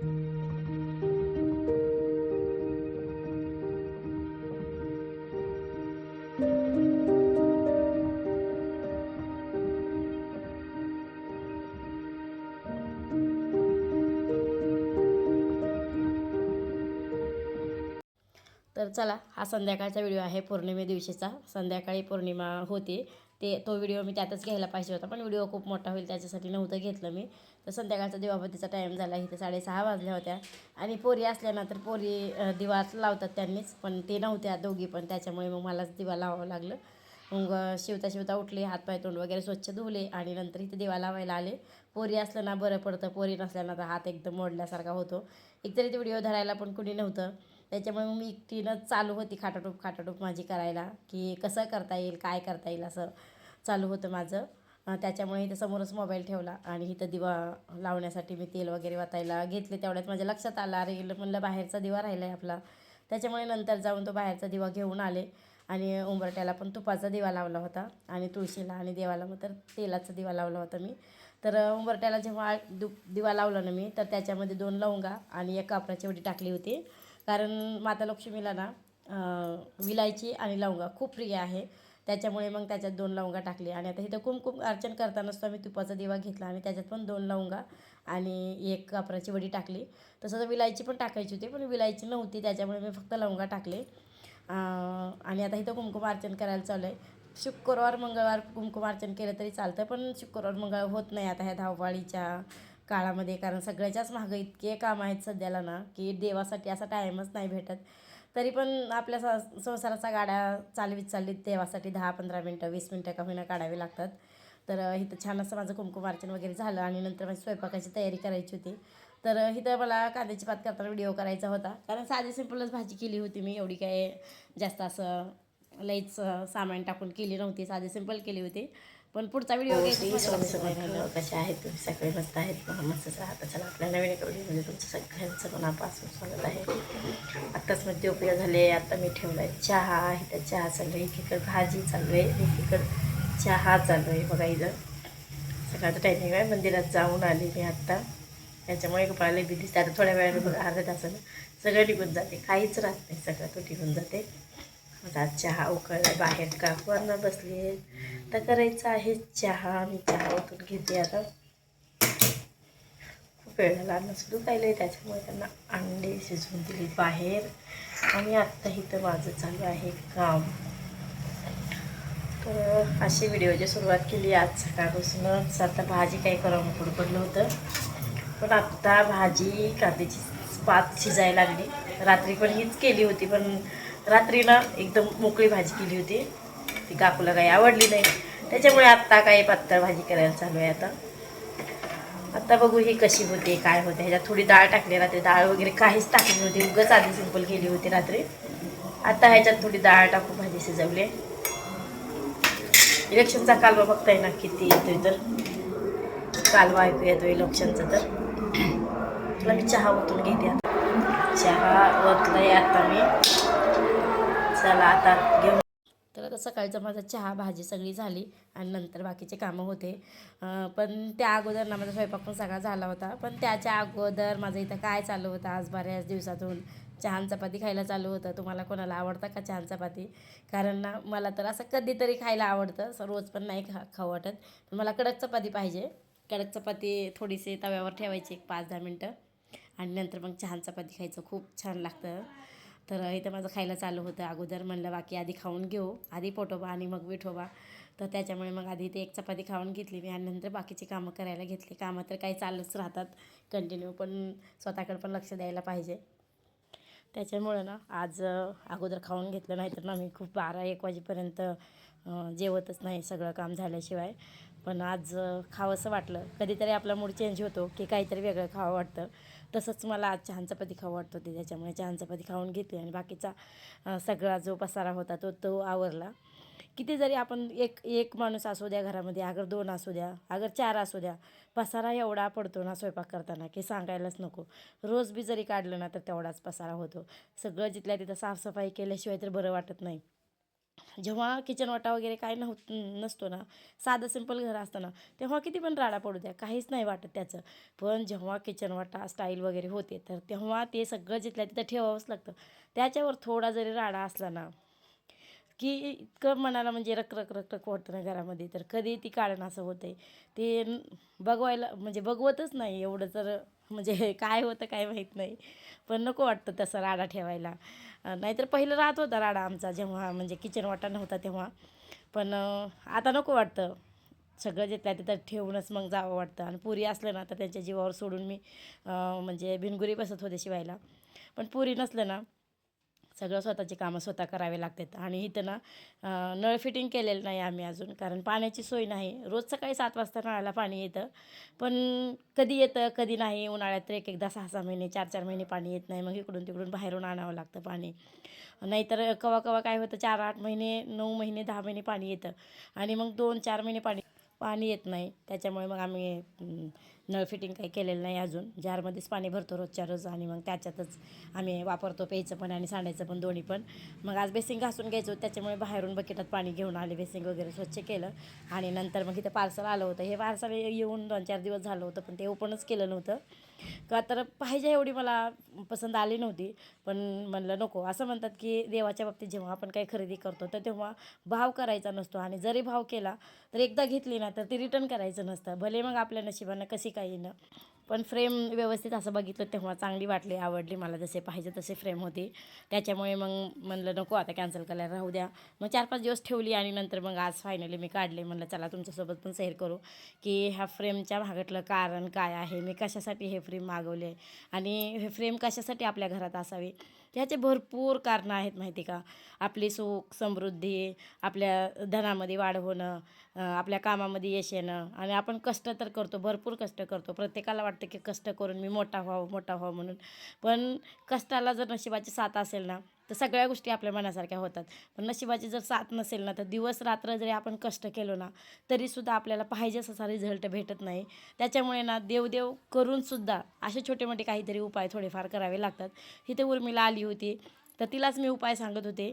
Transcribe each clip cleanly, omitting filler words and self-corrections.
तर चला, हा संध्याकाळचा व्हिडिओ आहे पौर्णिमे दिवशीचा. संध्याकाळी पौर्णिमा होती, तो व्हिडिओ मी त्यातच घ्यायला पाहिजे होता, पण व्हिडिओ खूप मोठा होईल त्याच्यासाठी नव्हतं घेतलं मी. तर संध्याकाळचा दिवाबत्तीचा टाईम झाला, इथे 6:30 वाजल्या होत्या. आणि पोरी असल्या ना तर पोरी दिवा लावतात त्यांनीच, पण ते नव्हत्या दोघी पण, त्याच्यामुळे मग मलाच दिवा लावावं लागलं. मग शिवता शिवता उठले, हातपाय तोंड वगैरे स्वच्छ धुवले आणि नंतर इथे दिवा लावायला आले. पोरी असलं ना बरं पडतं, पोरी नसल्यानं तर हात एकदम मोडल्यासारखा होतो. एकतरी ते व्हिडिओ धरायला पण कुणी नव्हतं, त्याच्यामुळे मग मी एकटीनंच चालू होती खाटाटोप माझी करायला, की कसं करता येईल, काय करता येईल असं चालू होतं माझं. त्याच्यामुळे इथं समोरच मोबाईल ठेवला आणि इथं दिवा लावण्यासाठी मी तेल वगैरे वतायला घेतले. तेवढ्यात माझ्या लक्षात आलं, अरे म्हणलं बाहेरचा दिवा राहिला आहे आपला. त्याच्यामुळे नंतर जाऊन तो बाहेरचा दिवा घेऊन आले आणि उंबरट्याला पण तुपाचा दिवा लावला होता आणि तुळशीला आणि देवाला मग तर तेलाचा दिवा लावला होता मी. तर उंबरट्याला जेव्हा दिवा लावला ना मी, तर त्याच्यामध्ये 2 लवंगा आणि 1 कापराची वडी टाकली होती. कारण माता लक्ष्मीला ना विलायची आणि लवंगा खूप प्रिय आहे, त्याच्यामुळे मग त्याच्यात 2 लवंगा टाकली. आणि आता इथं कुमकुम अर्चन करतानाच मी तुपाचा दिवा घेतला आणि त्याच्यात पण 2 लवंगा आणि 1 कापराची वडी टाकली. तसं तर विलायची पण टाकायची होती, पण विलायची नव्हती, त्याच्यामुळे मी फक्त लवंगा टाकले. आणि आता इथं कुमकुमार्चन करायला चालू आहे. शुक्रवार मंगळवार कुमकुमार्चन केलं तरी चालतं, पण शुक्रवार मंगळवार होत नाही आता ह्या धावपळीच्या काळामध्ये, कारण सगळ्याच्याच मागं इतके काम आहेत सध्याला ना, की देवासाठी असा टाईमच नाही भेटत. तरी पण आपल्या संसाराचा गाड्या चालवीत देवासाठी 10-15 मिनटं 20 मिनटं का होईना काढावी लागतात. तर इथं छान असं माझं कुमकुमार्चन वगैरे झालं आणि नंतर माझी स्वयंपाकाची तयारी करायची होती. तर इथं मला कांद्याची पात करताना व्हिडिओ करायचा होता, कारण साधी सिंपलच भाजी केली होती मी, एवढी काय जास्त असं लईच सामान टाकून केली नव्हती, साधी सिंपल केली होती. पण पुढचा व्हिडिओ घ्यायचा कसे आहेत तुम्ही सगळे, मस्त आहेत, मस्तच राहतं. चला आपल्या नवीन एक व्हिडिओमध्ये तुमचं सगळ्यांचं मनापासून स्वागत आहे. आत्ताच मध्यउपयोग झाले, आता मी ठेवला आहे चहा आहे, त्या चहा चालू आहे, एकीकडे भाजी चालू आहे, एकीकडे चहा चालू आहे. बघा इथं सकाळचं टायमिंग आहे, मंदिरात जाऊन आली मी आत्ता, त्याच्यामुळे कपाळाला बी दिसते. आता थोड्या वेळाने बघा अर्ध्या तासानं सगळं निघून जाते, काहीच राहत नाही, सगळं तो निघून जाते. माझा चहा उकळला, बाहेर काकवांना बसली तर करायचा आहे चहा. मी चहा ओतून घेते आता. खूप वेळ झाला अन्न सुरू आहे, त्याच्यामुळे त्यांना अंडे शिजवून दिली बाहेर. आणि आत्ता इथं माझं चालू आहे काम. तर अशी व्हिडिओची सुरुवात केली आज सकाळपासूनच. आता भाजी काही करावं पुढं पडलं होतं, पण आत्ता भाजी कांद्याची पात शिजायला लागली. रात्री पण हीच केली होती, पण रात्री ना एकदम मोकळी भाजी केली होती, ती काकूला काही आवडली नाही, त्याच्यामुळे आत्ता काही पातळ भाजी करायला चालू आहे. आता बघू ही कशी होते, काय होते. ह्याच्यात थोडी डाळ टाकली, रात्री डाळ वगैरे काहीच टाकली नव्हती, उगाच आधी सिंपल केली होती रात्री. आता ह्याच्यात थोडी डाळ टाकून भाजी शिजवली. इलेक्शनचा कालवा बघताय ना किती येतोय, तर कालवा ऐकू येतो इलेक्शनचा. तर तुला मी चहा ओतून घेते आता. चहा ओतलाय आता मी. चला आता घेऊन. तर आता सकाळचं माझा चहा भाजी सगळी झाली आणि नंतर बाकीचे कामं होते. पण त्या अगोदर ना माझा स्वयंपाक पण सगळा झाला होता. पण त्याच्या अगोदर माझं इथं काय चालू होतं, आज बऱ्याच दिवसातून चहा चपाती खायला चालू होतं. तुम्हाला कोणाला आवडतं का चहा चपाती? कारण ना मला तर असं कधीतरी खायला आवडतं, रोज पण नाही खाऊ वाटत. पण मला कडक चपाती पाहिजे. कडक चपाती थोडीशी तव्यावर ठेवायची 5-10 मिनटं आणि नंतर मग चहा चपाती खायचं, खूप छान लागतं. तर इथं माझं खायला चालू होतं. अगोदर म्हणलं बाकी आधी खाऊन घेऊ, आधी पोटोबा आणि मग विठोबा. तर त्याच्यामुळे मग आधी ते 1 चपाती खाऊन घेतली मी आणि नंतर बाकीची कामं करायला घेतली. कामं तर काही चालूच राहतात कंटिन्यू, पण स्वतःकडे पण लक्ष द्यायला पाहिजे. त्याच्यामुळं ना आज अगोदर खाऊन घेतलं, नाही तर ना मी खूप 12-1 वाजेपर्यंत जेवतच नाही सगळं काम झाल्याशिवाय. पण आज खावंसं वाटलं. कधीतरी आपला मूड चेंज होतो की काहीतरी वेगळं खावं वाटतं. तसंच मला आज चहा चपाती खावं वाटत होती, त्याच्यामुळे चहा चपाती खाऊन घेतली आणि बाकीचा सगळा जो पसारा होता तो आवरला. किती जरी आपण एक माणूस असू द्या घरामध्ये, अगर 2 असू द्या, अगर 4 असू द्या, पसारा एवढा पडतो ना स्वयंपाक करताना की सांगायलाच नको. रोज बी जरी काढलं ना तर तेवढाच पसारा होतो. सगळं जिथल्या तिथं साफसफाई केल्याशिवाय तर बरं वाटत नाही. जेव्हा किचन वाटा वगैरे काय नसतो ना, साधं सिंपल घर असतं ना, तेव्हा किती पण राडा पडू द्या, काहीच नाही वाटत त्याचं. पण जेव्हा किचन वाटा स्टाईल वगैरे होते, तर तेव्हा ते सगळं जिथल्या तिथं ठेवावंच लागतं. त्याच्यावर थोडा जरी राडा असला ना, की इतकं मनाला म्हणजे रक रक रक रक वाटतं ना घरामध्ये, तर कधी ती काढणं असं होतं आहे ते बघवायला म्हणजे बघवतच नाही एवढं. तर म्हणजे काय होतं काय माहीत नाही, पण नको वाटतं तसं राडा ठेवायला. नाहीतर पहिलं राहत होता राडा आमचा, जेव्हा म्हणजे किचन वाटा नव्हता तेव्हा. पण आता नको वाटतं, सगळं जिथल्या तिथं ठेवूनच मग जावं वाटतं. आणि पुरी असलं ना तर त्यांच्या जीवावर सोडून मी म्हणजे बिनगुरी बसत होते शिवायला. पण पुरी नसलं ना, सगळं स्वतःची कामं स्वतः करावे लागतात. आणि इथं ना नळ फिटिंग केलेलं नाही आम्ही अजून, कारण पाण्याची सोय नाही. रोज सकाळी 7 वाजता नळाला पाणी येतं, पण कधी येतं कधी नाही. उन्हाळ्यात तर एक एकदा 6-6 महिने 4-4 महिने पाणी येत नाही, मग इकडून तिकडून बाहेरून आणावं लागतं पाणी. नाहीतर कवा कवा काय होतं, 4-8 महिने 9 महिने 10 महिने पाणी येतं, आणि मग 2-4 महिने पाणी पाणी येत नाही. त्याच्यामुळे मग आम्ही नळ फिटिंग काही केलेलं नाही अजून. जारमध्येच पाणी भरतो रोजच्या रोज, आणि मग त्याच्यातच आम्ही वापरतो, प्यायचं पण आणि सांडायचं पण, दोन्ही पण. मग आज बेसिंग घासून घ्यायचं, त्याच्यामुळे बाहेरून बकेटात पाणी घेऊन आले, बेसिंग वगैरे स्वच्छ केलं. आणि नंतर मग इथं पार्सल आलं होतं. हे पार्सल येऊन 2-4 दिवस झालं होतं, पण ते ओपनच केलं नव्हतं. का तर पाहिजे एवढी मला पसंत आली नव्हती. पण म्हणलं नको. असं म्हणतात की देवाच्या बाबतीत जेव्हा आपण काही खरेदी करतो, तर तेव्हा भाव करायचा नसतो, आणि जरी भाव केला तर एकदा घेतली ना तर ती रिटर्न करायचं नसतं, भले मग आपल्या नशिबानं कशी काही ना. पण फ्रेम व्यवस्थित असं बघितलं तेव्हा चांगली वाटली, आवडली मला, जसे पाहिजे तसे फ्रेम होती. त्याच्यामुळे मग म्हणलं नको आता कॅन्सल करायला, राहू द्या. मग 4-5 दिवस ठेवली, आणि नंतर मग आज फायनली मी काढले. म्हणलं चला तुमच्यासोबत पण शेअर करू की ह्या फ्रेमच्या मागतलं कारण काय आहे, मी कशासाठी हे फ्रेम मागवले, आणि हे फ्रेम कशासाठी आपल्या घरात असावे. ह्याचे भरपूर कारणं आहेत माहिती का. आपली सुख समृद्धी, आपल्या धनामध्ये वाढ होणं, आपल्या कामामध्ये यश येणं. आणि आपण कष्ट तर करतो, भरपूर कष्ट करतो. प्रत्येकाला वाटतं की कष्ट करून मी मोठा व्हावं म्हणून. पण कष्टाला जर नशिबाची साथ असेल ना, तर सगळ्या गोष्टी आपल्या मनासारख्या होतात. पण नशिबाची जर साथ नसेल ना, तर दिवस रात्र जरी आपण कष्ट केलो ना, तरीसुद्धा आपल्याला पाहिजे असा रिझल्ट भेटत नाही. त्याच्यामुळे ना देव करूनसुद्धा असे छोटे मोठे काहीतरी उपाय थोडेफार करावे लागतात. इथे उर्मिला आली होती, तर तिलाच मी उपाय सांगत होते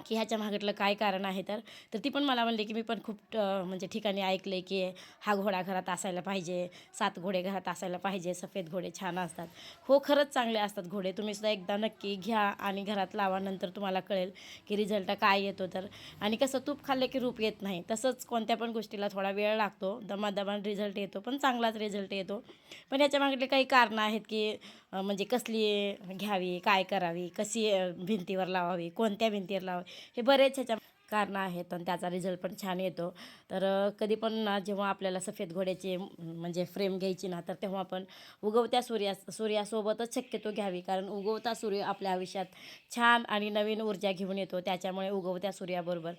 की ह्याच्या मागतलं काय कारण आहे. तर ती पण मला म्हणली की मी पण खूप म्हणजे ठिकाणी ऐकलं आहे की हा घोडा घरात असायला पाहिजे, 7 घोडे घरात असायला पाहिजे, सफेद घोडे छान असतात. हो, खरंच चांगले असतात घोडे. तुम्ही सुद्धा एकदा नक्की घ्या आणि घरात लावा, नंतर तुम्हाला कळेल की रिझल्ट काय येतो. तर आणि कसं तूप खाल्लं की रूप येत नाही, तसंच कोणत्या पण गोष्टीला थोडा वेळ लागतो, दमादमान रिझल्ट येतो, पण चांगलाच रिझल्ट येतो. पण याच्या मागले काही कारणं आहेत की म्हणजे कसली घ्यावी, काय करावी, कशी भिंतीवर लावावी, कोणत्या भिंतीवर लावावी, हे बरेच ह्याच्या कारणं आहेत, आणि त्याचा रिझल्ट पण छान येतो. तर कधी पण ना जेव्हा आपल्याला सफेद घोड्याची म्हणजे फ्रेम घ्यायची ना, तर तेव्हा आपण उगवत्या सूर्यासोबतच शक्यतो घ्यावी, कारण उगवता सूर्य आपल्या आयुष्यात छान आणि नवीन ऊर्जा घेऊन येतो. त्याच्यामुळे उगवत्या सूर्याबरोबर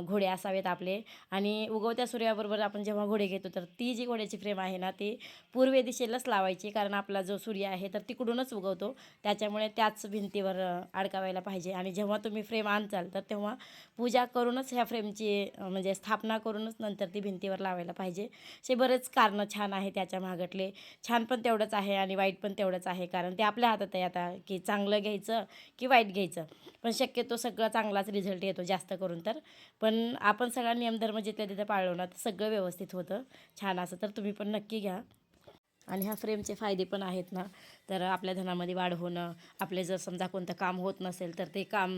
घोडे असावेत आपले. आणि उगवत्या सूर्याबरोबर आपण जेव्हा घोडे घेतो, तर ती जी घोड्याची फ्रेम आहे ना, ती पूर्व दिशेलाच लावायची, कारण आपला जो सूर्य आहे तर तिकडूनच उगवतो. त्याच्यामुळे त्याच भिंतीवर अडकावायला पाहिजे. आणि जेव्हा तुम्ही फ्रेम आणचाल, तर तेव्हा पूजा करूनच ह्या फ्रेमची म्हणजे स्थापना करूनच नंतर ती भिंतीवर लावायला पाहिजे. असे बरेच कारणं छान आहे त्याच्या मागतले. छान पण तेवढंच आहे आणि वाईट पण तेवढंच आहे, कारण ते आपल्या हातात आहे आता की चांगलं घ्यायचं की वाईट घ्यायचं. पण शक्यतो सगळं चांगलाच रिझल्ट येतो जास्त करून तर. पण आपण सगळा नियमधर्म जिथल्या तिथं पाळलो ना, तर सगळं व्यवस्थित होतं छान असं. तर तुम्ही पण नक्की घ्या. आणि ह्या फ्रेमचे फायदे पण आहेत ना, तर आपल्या धनामध्ये वाढ होणं, आपले जर समजा कोणतं काम होत नसेल तर ते काम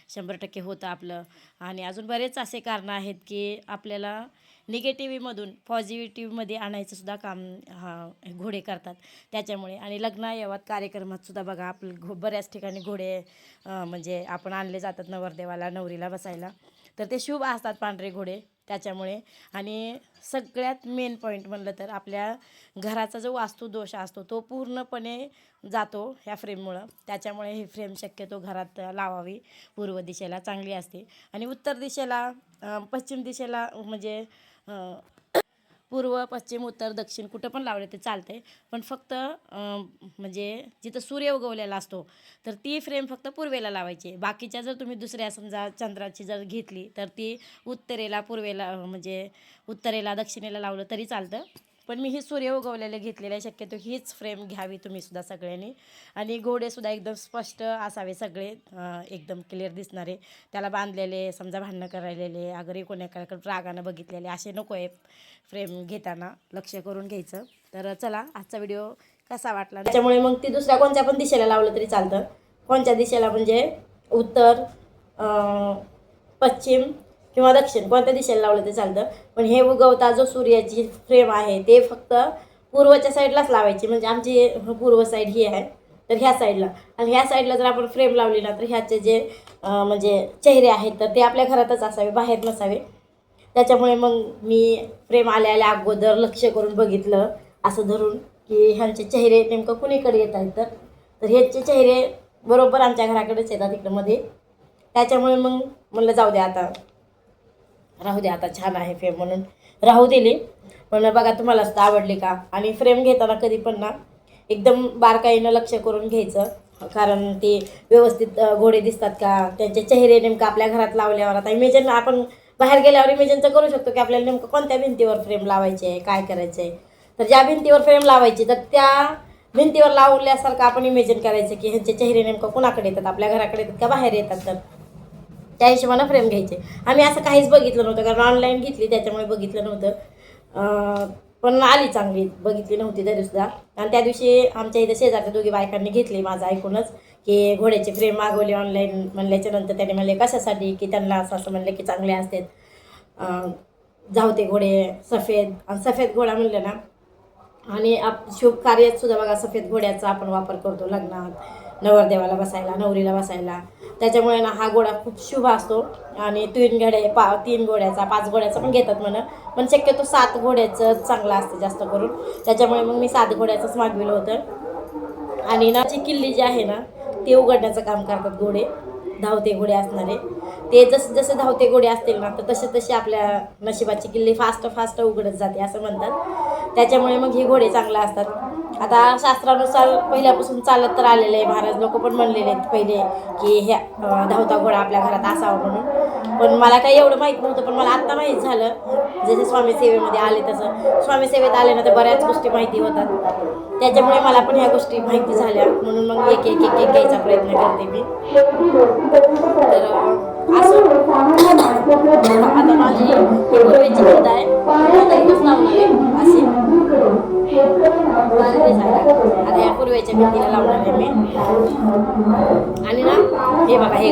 100% होतं आपलं. आणि अजून बरेच असे कारणं आहेत की आपल्याला निगेटिव्हमधून पॉझिटिव्हमध्ये आणायचं सुद्धा काम घोडे करतात त्याच्यामुळे. आणि लग्नायावात कार्यक्रमात सुद्धा बघा आपलं बऱ्याच ठिकाणी घोडे म्हणजे आपण आणले जातात नवरदेवाला नवरीला बसायला, तर ते शुभ असतात पांढरे घोडे त्याच्यामुळे. आणि सगळ्यात मेन पॉईंट म्हणलं तर आपल्या घराचा जो वास्तुदोष असतो तो पूर्णपणे जातो ह्या फ्रेममुळं. त्याच्यामुळे ही फ्रेम शक्यतो घरात लावावी. पूर्व दिशेला चांगली असते, आणि उत्तर दिशेला पश्चिम दिशेला म्हणजे पूर्व पश्चिम उत्तर दक्षिण कुठं पण लावले ते चालते. पण फक्त म्हणजे जिथं सूर्य उगवलेला असतो तर ती फ्रेम फक्त पूर्वेला लावायची. बाकीच्या जर तुम्ही दुसऱ्या समजा चंद्राची जर घेतली तर ती उत्तरेला पूर्वेला म्हणजे उत्तरेला दक्षिणेला लावलं तरी चालतं. पण मी ही सूर्य उगवलेले घेतलेले आहे. शक्यतो हीच फ्रेम घ्यावी तुम्ही सुद्धा सगळ्यांनी. आणि घोडेसुद्धा एकदम स्पष्ट असावे सगळे, एकदम क्लिअर दिसणारे. त्याला बांधलेले समजा भांडणं करायलेले अगर कोणाकडे रागानं बघितलेले असे नको आहे फ्रेम घेताना, लक्ष करून घ्यायचं. तर चला आजचा व्हिडिओ कसा वाटला. त्याच्यामुळे मग ती दुसऱ्या कोणत्या पण दिशेला लावलं तरी चालतं. कोणत्या दिशेला म्हणजे उत्तर, पश्चिम किंवा दक्षिण, कोणत्या दिशेला लावलं तरी चालतं. पण हे उगवता जो सूर्याची फ्रेम आहे ते फक्त पूर्वच्या साईडलाच लावायची. म्हणजे आमची पूर्व साईड ही आहे, तर ह्या साईडला. आणि ह्या साईडला जर आपण फ्रेम लावली ना तर ह्याचे जे म्हणजे चेहरे आहेत तर ते आपल्या घरातच असावे, बाहेर नसावे. त्याच्यामुळे मग मी फ्रेम आल्या अगोदर लक्ष करून बघितलं असं धरून की ह्यांचे चेहरे नेमकं कुणीकडे येत आहेत. तर ह्याचे चेहरे बरोबर आमच्या घराकडेच येतात इकडं मध्ये. त्याच्यामुळे मग म्हणलं जाऊ द्या आता, राहू द्या आता, छान आहे फ्रेम म्हणून राहू दिली. पण बघा तुम्हाला सुद्धा आवडली का. आणि फ्रेम घेताना कधी पण ना एकदम बारकाईनं लक्ष करून घ्यायचं, कारण ते व्यवस्थित घोडे दिसतात का, त्यांचे चेहरे नेमकं आपल्या घरात लावल्यावर. आता इमेजिन आपण बाहेर गेल्यावर इमेजिनचं करू शकतो की आपल्याला नेमकं कोणत्या भिंतीवर फ्रेम लावायचे आहे, काय करायचं आहे. तर ज्या भिंतीवर फ्रेम लावायची तर त्या भिंतीवर लावल्यासारखं आपण इमेजिन करायचं की ह्यांचे चेहरे नेमकं कोणाकडे येतात, आपल्या घराकडे येतात का बाहेर येतात. तर त्या हिशोबानं फ्रेम घ्यायचे. आम्ही असं काहीच बघितलं नव्हतं, कारण ऑनलाईन घेतली त्याच्यामुळे बघितलं नव्हतं. पण आली चांगली, बघितली नव्हती तरीसुद्धा. आणि त्या दिवशी आमच्या इथं शेजारच्या दोघी बायकांनी घेतली माझं ऐकूनच की घोड्याचे फ्रेम मागवले ऑनलाईन. म्हणल्याच्यानंतर त्याने म्हणले कशासाठी, की त्यांना असं म्हणले की चांगले असतात धावते घोडे सफेद. आणि सफेद घोडा म्हणलं ना, आणि शुभ कार्यात सुद्धा बघा सफेद घोड्याचा आपण वापर करतो लग्नात, नवरदेवाला बसायला, नवरीला बसायला. त्याच्यामुळे ना हा घोडा खूप शुभ असतो. आणि 3 घोड्याचा 5 घोड्याचा पण घेतात म्हणा, पण शक्यतो 7 घोड्याचं चांगलं असतं जास्त करून. त्याच्यामुळे मग मी 7 घोड्याचंच मागविलं होतं. आणि ना जी किल्ली जी आहे ना ते उघडण्याचं काम करतात घोडे, धावते घोडे असणारे. ते जसे धावते घोडे असतील ना तर तसे आपल्या नशिबाची किल्ली फास्ट उघडत जाते असं म्हणतात. त्याच्यामुळे मग हे घोडे चांगले असतात. आता शास्त्रानुसार पहिल्यापासून चालत तर आलेलं आहे. महाराज लोक पण म्हणलेले आहेत पहिले की ह्या धावता घोडा आपल्या घरात असावा म्हणून. पण मला काही एवढं माहीत नव्हतं, पण मला आत्ता माहीत झालं. जसे स्वामी सेवेमध्ये आले तसं स्वामी सेवेत आले ना तर बऱ्याच गोष्टी माहिती होतात. त्याच्यामुळे मला पण ह्या गोष्टी माहिती झाल्या, म्हणून मग एक घ्यायचा प्रयत्न करते मी. तर असं आता माझी पूर्वेची भिंत आहे, आता इथंच लावणार आहे अशी. आता या पूर्वेच्या भिंतीला लावणार आहे मी. आणि ना हे बघा हे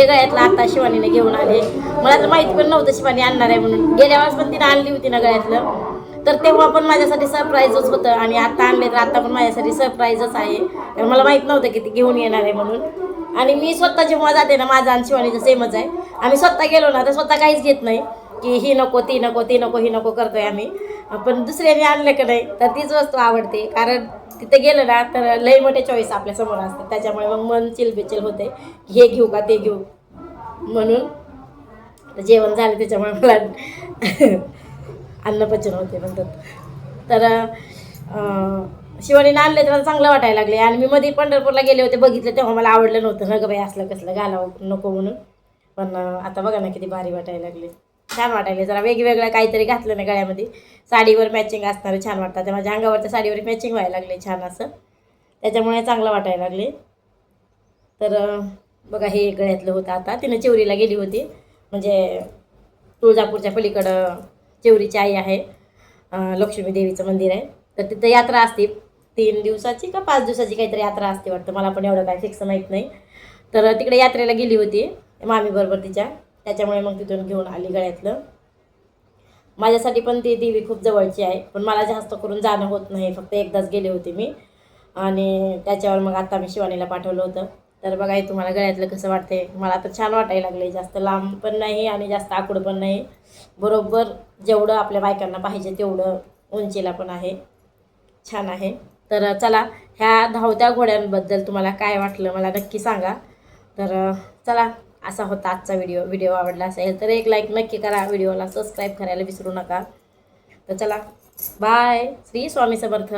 गळ्यातलं आता शिवानीने घेऊन आले. मला तर माहिती पण नव्हतं शिवानी आणणार आहे म्हणून. गेल्या वेळेस पण तिने आणली होती ना गळ्यातलं, तर तेव्हा पण माझ्यासाठी सरप्राईजच होतं. आणि आता आणले तर आता पण माझ्यासाठी सरप्राईजच आहे, कारण मला माहीत नव्हतं की ती घेऊन येणार आहे म्हणून. आणि मी स्वतः जेव्हा जाते ना, माझा आणि शिवानीचं सेमच आहे. आम्ही स्वतः गेलो ना तर स्वतः काहीच घेत नाही की ही नको ती नको ती नको ही नको करतोय आम्ही. पण दुसऱ्याने आणलं की नाही तर तीच वस्तू आवडते, कारण तिथे गेलं ना तर लई मोठे चॉईस आपल्या समोर असतात. त्याच्यामुळे मग मन चिलबिचिल होते हे घेऊ का ते घेऊ म्हणून. जेवण झालं त्याच्यामुळे मला अन्नपचन होते म्हणतात. तर शिवानीनं आणले तर चांगलं वाटायला लागले. आणि मी मध्ये पंढरपूरला गेले होते, बघितलं तेव्हा मला आवडलं नव्हतं ना गं बाई, असलं कसलं घालावं नको म्हणून. पण आता बघा ना किती भारी वाटायला लागले, छान वाटायले. जरा वेगवेगळं काहीतरी घातलं ना गळ्यामध्ये, साडीवर मॅचिंग असणारं छान वाटतं. ते माझ्या अंगावरच्या साडीवर मॅचिंग व्हायला लागले छान असं, त्याच्यामुळे चांगलं वाटायला लागले. तर बघा हे गळ्यातलं होतं. आता तिनं चिवरीला गेली होती, म्हणजे तुळजापूरच्या पलीकडं चिवरीची आई आहे, लक्ष्मी देवीचं मंदिर आहे. तर तिथं यात्रा असते 3 दिवसाची का 5 दिवसाची काहीतरी यात्रा असते वाटतं, मला पण एवढं काय फिक्स माहीत नाही. तर तिकडे यात्रेला गेली होती मामीबरोबर तिच्या, त्याच्यामुळे मग तिथून घेऊन आली गळ्यातलं. माझ्यासाठी पण ती देवी खूप जवळची आहे, पण मला जास्त करून जाणं होत नाही, फक्त एकदाच गेले होते मी. आणि त्याच्यावर मग आता मी शिवानीला पाठवलं होतं. तर बघा हे तुम्हाला गळ्यातलं कसं वाटते. मला तर छान वाटायला लागले, जास्त लांब पण नाही आणि जास्त आकडं पण नाही, बरोबर जेवढं आपल्या बायकांना पाहिजे तेवढं उंचीला पण आहे, छान आहे. तर चला ह्या धावत्या घोड्यांबद्दल तुम्हाला काय वाटलं मला नक्की सांगा. तर चला असा होता आजचा व्हिडिओ आवडला असेल तर एक लाईक नक्की करा, व्हिडिओला सबस्क्राईब करायला विसरू नका. तर चला बाय, श्री स्वामी समर्थ.